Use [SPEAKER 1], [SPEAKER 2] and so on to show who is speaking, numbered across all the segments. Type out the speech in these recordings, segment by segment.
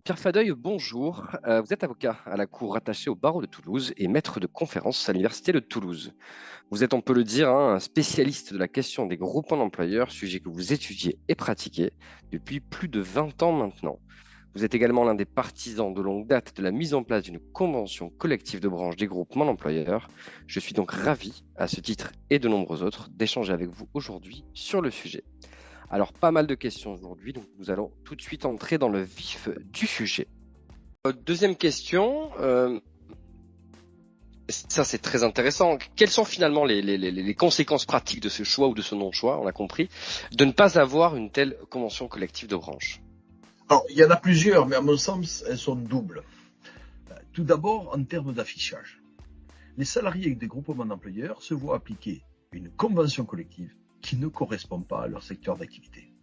[SPEAKER 1] Pierre Fadeuil, bonjour. Vous êtes avocat à la Cour rattachée au barreau de Toulouse et maître de conférences à l'Université de Toulouse. Vous êtes, on peut le dire, un spécialiste de la question des groupements d'employeurs, sujet que vous étudiez et pratiquez depuis plus de 20 ans maintenant. Vous êtes également l'un des partisans de longue date de la mise en place d'une convention collective de branche des groupements d'employeurs. Je suis donc ravi, à ce titre et de nombreux autres, d'échanger avec vous aujourd'hui sur le sujet. Alors, pas mal de questions aujourd'hui, donc nous allons tout de suite entrer dans le vif du sujet. Deuxième question, ça c'est très intéressant. Quelles sont finalement les conséquences pratiques de ce choix ou de ce non-choix, on l'a compris, de ne pas avoir une telle convention collective de branche?
[SPEAKER 2] Alors, il y en a plusieurs, mais à mon sens, elles sont doubles. Tout d'abord, en termes d'affichage. Les salariés des groupements d'employeurs se voient appliquer une convention collective qui ne correspond pas à leur secteur d'activité.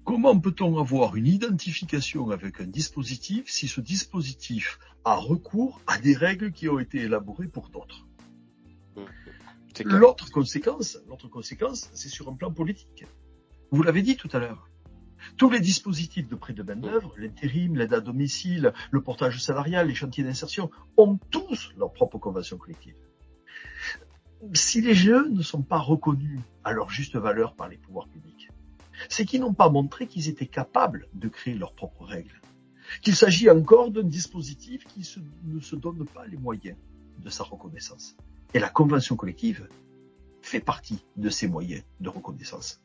[SPEAKER 2] Comment peut-on avoir une identification avec un dispositif si ce dispositif a recours à des règles qui ont été élaborées pour d'autres? L'autre conséquence, c'est sur un plan politique. Vous l'avez dit tout à l'heure. Tous les dispositifs de prêt de main-d'œuvre, l'intérim, l'aide à domicile, le portage salarial, les chantiers d'insertion, ont tous leur propre convention collective. Si les jeunes ne sont pas reconnus à leur juste valeur par les pouvoirs publics, c'est qu'ils n'ont pas montré qu'ils étaient capables de créer leurs propres règles, qu'il s'agit encore d'un dispositif qui ne se donne pas les moyens de sa reconnaissance. Et la convention collective fait partie de ces moyens de reconnaissance.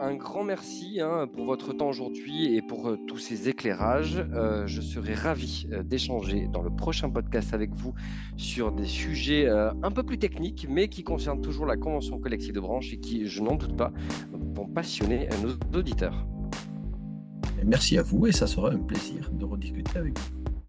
[SPEAKER 1] Un grand merci pour votre temps aujourd'hui et pour tous ces éclairages. Je serai ravi d'échanger dans le prochain podcast avec vous sur des sujets un peu plus techniques, mais qui concernent toujours la convention collective de branche et qui, je n'en doute pas, vont passionner nos auditeurs.
[SPEAKER 2] Merci à vous et ça sera un plaisir de rediscuter avec vous.